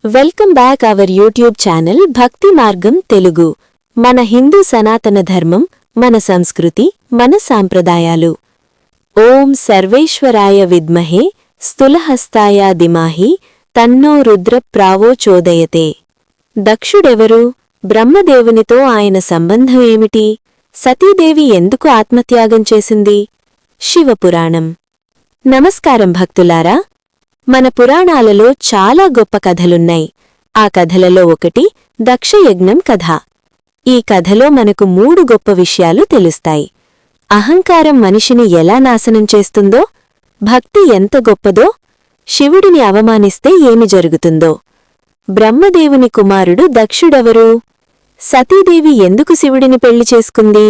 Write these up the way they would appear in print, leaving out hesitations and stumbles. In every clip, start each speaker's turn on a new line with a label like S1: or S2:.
S1: Welcome back our YouTube channel భక్తి మార్గం తెలుగు. మన హిందూ సనాతన ధర్మం, మన సంస్కృతి, మన సాంప్రదాయాలు. ఓం సర్వేశ్వరాయ విద్మహే స్థూలహస్తాయ ధీమహి తన్నో రుద్ర ప్రావోచోదయతే. దక్షుడెవరు? బ్రహ్మదేవునితో ఆయన సంబంధం ఏమిటి? సతీదేవి ఎందుకు ఆత్మత్యాగం చేసింది? శివపురాణం. నమస్కారం భక్తులారా. మన పురాణాలలో చాలా గొప్ప కథలున్నాయి. ఆ కథలలో ఒకటి దక్షయజ్ఞం కథ. ఈ కథలో మనకు 3 గొప్ప విషయాలు తెలుస్తాయి. అహంకారం మనిషిని ఎలా నాశనం చేస్తుందో, భక్తి ఎంత గొప్పదో, శివుడిని అవమానిస్తే ఏమి జరుగుతుందో. బ్రహ్మదేవుని కుమారుడు దక్షుడెవరు? సతీదేవి ఎందుకు శివుడిని పెళ్లి చేసుకుంది?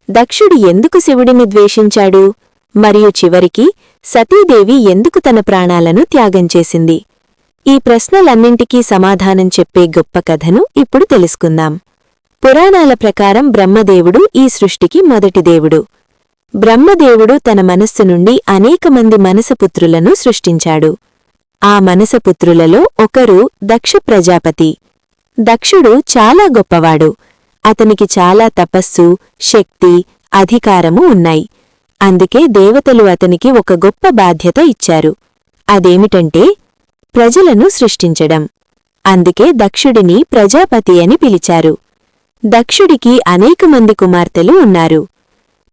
S1: దక్షుడు ఎందుకు శివుడిని ద్వేషించాడు? మరియు చివరికి సతీదేవి ఎందుకు తన ప్రాణాలను త్యాగం చేసింది? ఈ ప్రశ్నలన్నింటికీ సమాధానం చెప్పే గొప్ప కథను ఇప్పుడు తెలుసుకుందాం. పురాణాల ప్రకారం బ్రహ్మదేవుడు ఈ సృష్టికి మొదటి దేవుడు. బ్రహ్మదేవుడు తన మనస్సు నుండి అనేక మంది మనసపుత్రులను సృష్టించాడు. ఆ మనసపుత్రులలో ఒకరు దక్ష ప్రజాపతి. దక్షుడు చాలా గొప్పవాడు. అతనికి చాలా తపస్సు, శక్తి, అధికారము ఉన్నాయి. అందుకే దేవతలు అతనికి ఒక గొప్ప బాధ్యత ఇచ్చారు. అదేమిటంటే ప్రజలను సృష్టించడం. అందుకే దక్షుడిని ప్రజాపతి అని పిలిచారు. దక్షుడికి అనేక మంది కుమార్తెలు ఉన్నారు.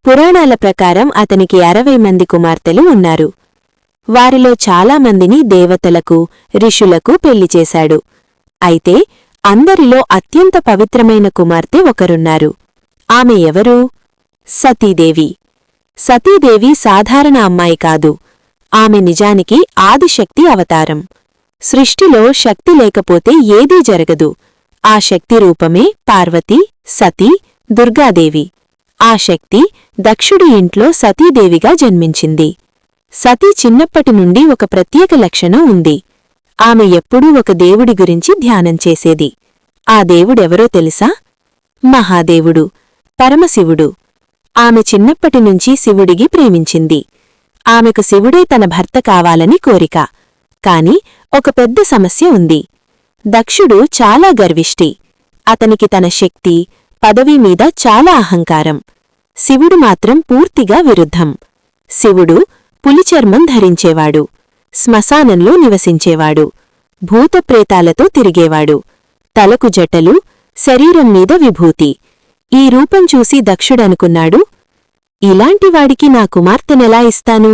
S1: పురాణాల ప్రకారం అతనికి 60 మంది కుమార్తెలు ఉన్నారు. వారిలో చాలామందిని దేవతలకు, ఋషులకు పెళ్లి చేశాడు. అయితే అందరిలో అత్యంత పవిత్రమైన కుమార్తె ఒకరున్నారు. ఆమె ఎవరు? సతీదేవి. సతీదేవి సాధారణ అమ్మాయి కాదు. ఆమె నిజానికి ఆదిశక్తి అవతారం. సృష్టిలో శక్తి లేకపోతే ఏదీ జరగదు. ఆ శక్తి రూపమే పార్వతి, సతీ, దుర్గాదేవి. ఆ శక్తి దక్షుడి ఇంట్లో సతీదేవిగా జన్మించింది. సతీ చిన్నప్పటి నుండి ఒక ప్రత్యేక లక్షణం ఉంది. ఆమె ఎప్పుడూ ఒక దేవుడి గురించి ధ్యానం చేసేది. ఆ దేవుడెవరో తెలుసా? మహాదేవుడు, పరమశివుడు. ఆమె చిన్నప్పటినుంచి శివుడిగి ప్రేమించింది. ఆమెకు శివుడే తన భర్త కావాలని కోరిక. కాని ఒక పెద్ద సమస్య ఉంది. దక్షుడు చాలా గర్విష్టి. అతనికి తన శక్తి, పదవి మీద చాలా అహంకారం. శివుడు మాత్రం పూర్తిగా విరుద్ధం. శివుడు పులిచర్మం ధరించేవాడు, శ్మశానంలో నివసించేవాడు, భూతప్రేతాలతో తిరిగేవాడు, తలకు జటలు, శరీరం మీద విభూతి. ఈ రూపం చూసి దక్షుడనుకున్నాడు, ఇలాంటివాడికి నా కుమార్తెనెలా ఇస్తాను?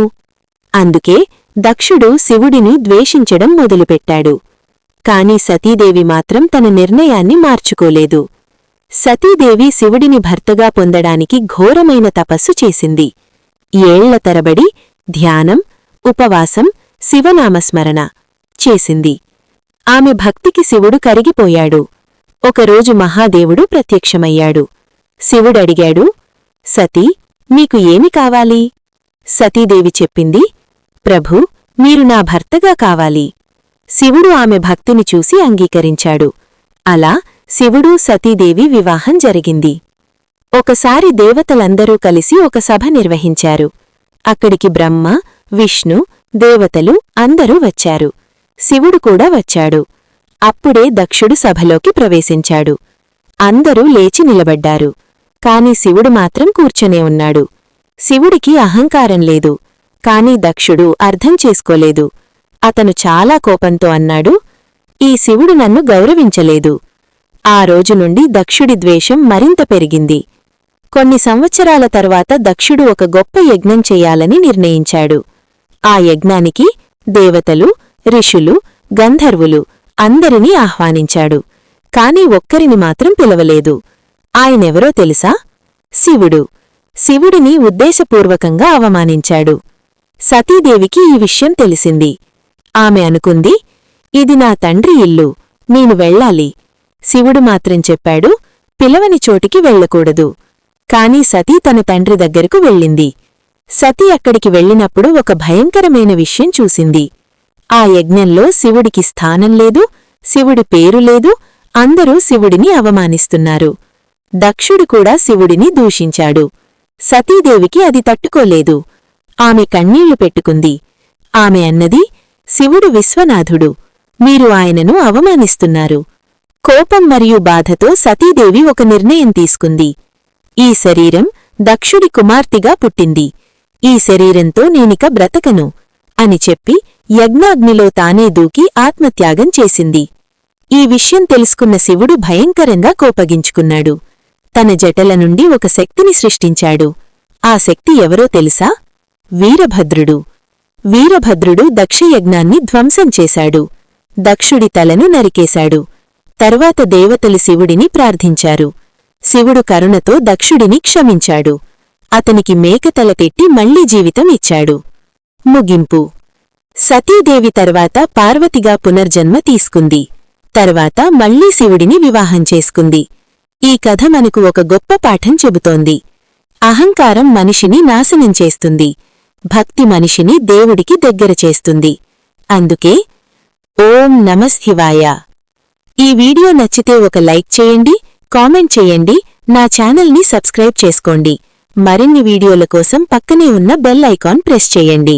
S1: అందుకే దక్షుడు శివుడిని ద్వేషించడం మొదలుపెట్టాడు. కాని సతీదేవి మాత్రం తన నిర్ణయాన్ని మార్చుకోలేదు. సతీదేవి శివుడిని భర్తగా పొందడానికి ఘోరమైన తపస్సు చేసింది. ఏళ్ల తరబడి ధ్యానం, ఉపవాసం, శివనామస్మరణ చేసింది. ఆమె భక్తికి శివుడు కరిగిపోయాడు. ఒకరోజు మహాదేవుడు ప్రత్యక్షమయ్యాడు. శివుడడిగాడు, సతీ, మీకు ఏమి కావాలి? సతీదేవి చెప్పింది, ప్రభూ, మీరు నా భర్తగా కావాలి. శివుడు ఆమె భక్తిని చూసి అంగీకరించాడు. అలా శివుడు, సతీదేవి వివాహం జరిగింది. ఒకసారి దేవతలందరూ కలిసి ఒక సభ నిర్వహించారు. అక్కడికి బ్రహ్మ, విష్ణు, దేవతలు అందరూ వచ్చారు. శివుడు కూడా వచ్చాడు. అప్పుడే దక్షుడు సభలోకి ప్రవేశించాడు. అందరూ లేచి నిలబడ్డారు. కాని శివుడు మాత్రం కూర్చొనే ఉన్నాడు. శివుడికి అహంకారం లేదు. కాని దక్షుడు అర్థం చేసుకోలేదు. అతను చాలా కోపంతో అన్నాడు, ఈ శివుడు నన్ను గౌరవించలేదు. ఆ రోజు నుండి దక్షుడి ద్వేషం మరింత పెరిగింది. కొన్ని సంవత్సరాల తర్వాత దక్షుడు ఒక గొప్ప యజ్ఞం చెయ్యాలని నిర్ణయించాడు. ఆ యజ్ఞానికి దేవతలు, ఋషులు, గంధర్వులు అందరినీ ఆహ్వానించాడు. కాని ఒక్కరిని మాత్రం పిలవలేదు. ఆయనెవరో తెలుసా? శివుడు. శివుడిని ఉద్దేశపూర్వకంగా అవమానించాడు. సతీదేవికి ఈ విషయం తెలిసింది. ఆమె అనుకుంది, ఇది నా తండ్రి ఇల్లు, నేను వెళ్ళాలి. శివుడు మాత్రం చెప్పాడు, పిలవని చోటికి వెళ్ళకూడదు. కాని సతీ తన తండ్రి దగ్గరకు వెళ్ళింది. సతీ అక్కడికి వెళ్ళినప్పుడు ఒక భయంకరమైన విషయం చూసింది. ఆ యజ్ఞంలో శివుడికి స్థానం లేదు, శివుడి పేరు లేదు, అందరూ శివుడిని అవమానిస్తున్నారు. దక్షుడు కూడా శివుడిని దూషించాడు. సతీదేవికి అది తట్టుకోలేదు. ఆమె కన్నీళ్లు పెట్టుకుంది. ఆమె అన్నది, శివుడు విశ్వనాథుడు. మీరు ఆయనను అవమానిస్తున్నారు. కోపం మరియు బాధతో సతీదేవి ఒక నిర్ణయం తీసుకుంది. ఈ శరీరం దక్షుడి కుమార్తెగా పుట్టింది. ఈ శరీరంతో నేనిక బ్రతకను అని చెప్పి యజ్ఞాగ్నిలో తానే దూకి ఆత్మత్యాగం చేసింది. ఈ విషయం తెలుసుకున్న శివుడు భయంకరంగా కోపగించుకున్నాడు. తన జటల నుండి ఒక శక్తిని సృష్టించాడు. ఆ శక్తి ఎవరో తెలుసా? వీరభద్రుడు. వీరభద్రుడు దక్షయజ్ఞాన్ని ధ్వంసం చేశాడు. దక్షుడి తలను నరికేశాడు. తర్వాత దేవతలు శివుడిని ప్రార్థించారు. శివుడు కరుణతో దక్షుడిని క్షమించాడు. అతనికి మేకతల పెట్టి మళ్లీ జీవితం ఇచ్చాడు. ముగింపు. సతీదేవి తర్వాత పార్వతిగా పునర్జన్మ తీసుకుంది. తర్వాత మళ్లీ శివుడిని వివాహం చేసుకుంది. ఈ కథ మనకు ఒక గొప్ప పాఠం చెబుతోంది. అహంకారం మనిషిని నాశనం చేస్తుంది. భక్తి మనిషిని దేవుడికి దగ్గర చేస్తుంది. అందుకే ఓం నమఃశివాయ. ఈ వీడియో నచ్చితే ఒక లైక్ చేయండి, కామెంట్ చేయండి, నా ఛానల్ని సబ్స్క్రైబ్ చేసుకోండి. మరిన్ని వీడియోల కోసం పక్కనే ఉన్న బెల్ ఐకాన్ ప్రెస్ చేయండి.